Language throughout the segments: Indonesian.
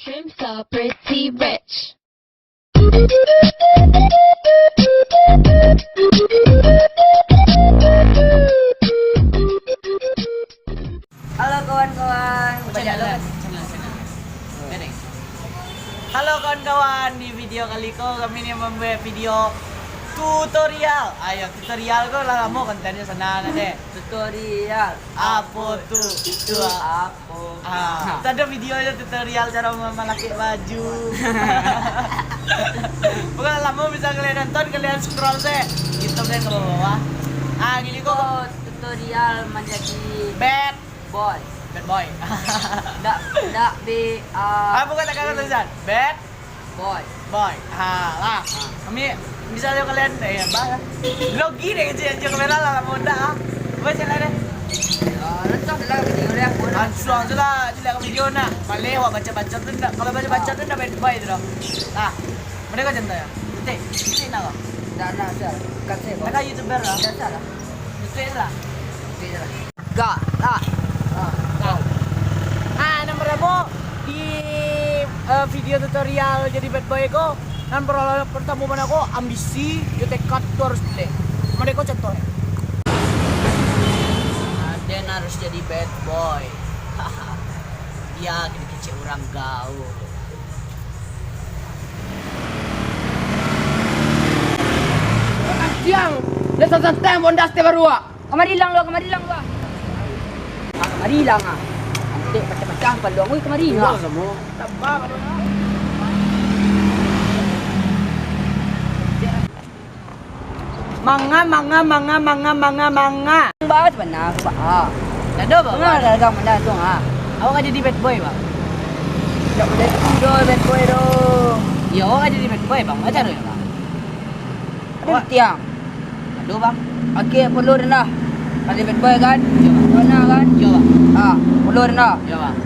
Dreams are pretty rich. Halo kawan-kawan, Halo kawan-kawan, di video kali kami ini membuat video tutorial. Ayo tutorial ko lah kamu kontennya sana deh. tutorial. Apa tuh? Itu Apa? itu ada videonya tutorial cara memakai baju. Bukan lama bisa kalian nonton, kalian scroll deh. YouTube deh ke bawah. Gini kok Tutorial menjadi bad boy. boy. Dak be Bukan kakak tulisan bad boy. boy. Lah. Kami bisa lihat kalian bah. Logi deh kecil aja kamera lah muda. Baca lah deh. Letak dalam video dia pun. Langsung aja lah lihat video nak. Boleh wah baca-baca tu nak. Kalau baca-baca tu nak bad boy tu dah. Nah, mereka contoh ya. Titik nak. Dak sah. Kat saya. Mereka YouTuber lah. Dak sah lah. Titik lah. Gak. Nomor berapa di video tutorial jadi bad boy ko? Dan pertama mana ko ambisi, yo tekad tu harus beli. Mereka contohnya. Dan harus jadi bad boy. Dia gini kecil orang gaul. Siang, dia santai bondas te baru. Kamari lang lo. Kamari lang ah. Nanti macam-macam peluang. Oi kamari lah. Manga. Ba sebenar ba. Ada ba? Tengah dagang mana tu ah. Awak kan jadi bad boy bang? Tak boleh tidur bad boy tu. Ya awak kan jadi bad boy bang. Macam mana bang? Ada tiang. Aduh bang. Okey, perlu dah. Ada bad boy kan? Mana kan? Ya bang. Perlu dah. Ya bang.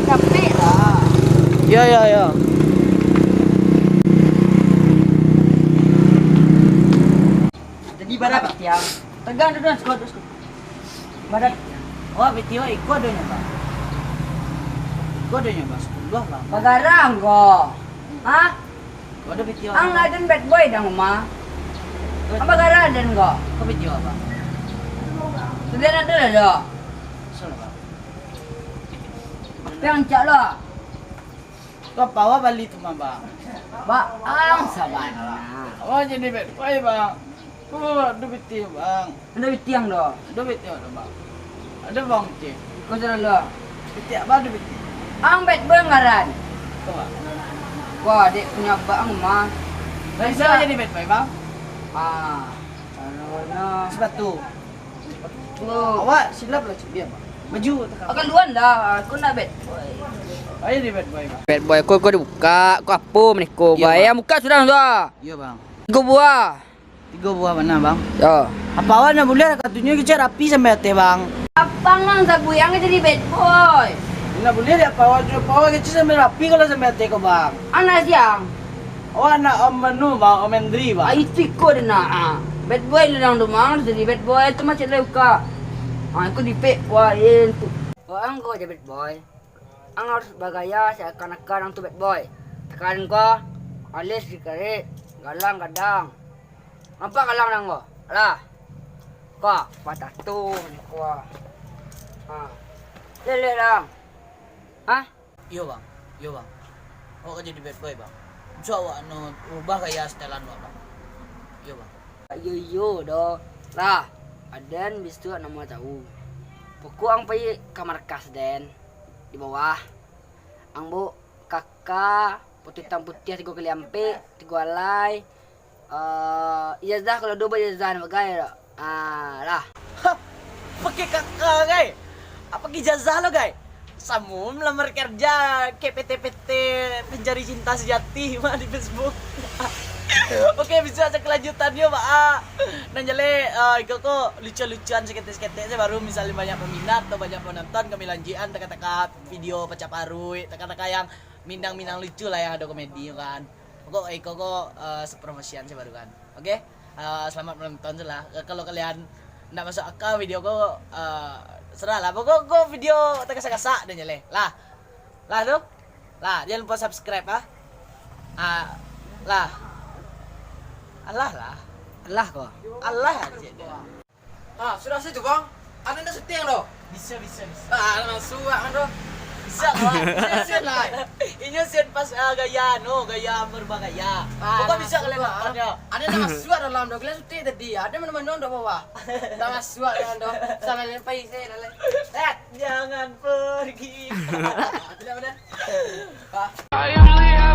Capek lah. Ya. Jadi barat tiang. Tegang tu skot. Barat. Oh video ikut adanya bang. Ikut adanya bang. 10 bang. Pagarang ko. Ha? Kau ada video. Ang adan bad boy dah rumah. Ang pagarang adan ko. Kau video apa? Sudah ada dah. Sana bang. Yang cak lah. Kau bawa balik tu bang. Ba ang sabana. Oh jadi bad boy bang. Oh ada video bang. Ada tiang dah. Ada video ada bang. Ada bang cik. Kau jalan dah. Video apa ada video? Ang bad boy ngaran. Kau bang. Wah, dek punya bang mah. Bisa jadi bad boy bang. Caranya. Sepatu. Tuh. Awak silap lah cik dia bang. Baju tak. Akan luan dah. Aku nak bad boy. Ayo jadi bad boy bang. Bad boy kau dibuka. Kau apa meniko? Ya, Bayar muka sudah dah. Iya bang. 3 buah. 3 buah mana bang? Ya. Apa awak nak boleh katanya kita rapi sampai hati bang. Apa nang sabu yang jadi bad boy? Nak boleh dia apa awak kita sampai rapi kalau sampai hati kau bang. Anak siang. Awak nak om menu bang, om Hendri bang. Ai tiko dia nak. Bad boy lang dumang jadi bad boy tu macam leuka. Aku dipek wain tu. Ang kau jadi bad boy. Ang harus bagaya seakan-akan ang tu bad boy. Tekan kau alis dikare galang kadang. Apa galang nang kau? Alah. Kau patah tu ni kau. Lele lang. Yo bang. Awak jadi bad boy bang. So awak no ubah gaya setelan awak bang. Yo bang. Yo do. Lah, adan bistu nama tahu. Pokok ang pai kamar kas den di bawah. Ang bu kakak putih hitam putih 3 kali ampe 3 alai. Ijazah kalau 2 ijazah bagai dah. Lah. Pakai kakak guys. Apa ijazah lo guys? Samu melamar kerja kayak PT pencari cinta sejati mah di Facebook. Oke, bisa aja kelanjutannya pak. Dan jale iko kok lucu-lucuan sekete-sekete saya baru misalnya banyak peminat atau banyak penonton kami lanjian teka-teka video pecah parui teka-teka yang mindang-mindang lucu lah yang ada komedi kan. Pokok iko kok sepromosian saya baru kan. Oke, selamat menonton lah. Kalau kalian nggak masuk akal video kok serah lah. Pokok video tak kasak-kasak dan nyale lah. Lah tuh. Lah, jangan lupa subscribe ah. Lah. Allah lah. Allah kok. Allah aja dah. Ah, sudah situ bang. Ada yang setting loh. Bisa. Ah, langsung kan doh. Bisa lah. Bisa lah. Ini sen pas gaya gaya berbagaya. Bukan bisa kalian makannya. Ada yang masuk dalam doh. Kalian setting tadi. Ada mana doh bawa. Dah masuk dalam doh. Sama yang pai saya dah. Jangan pergi. Tidak ada. I only have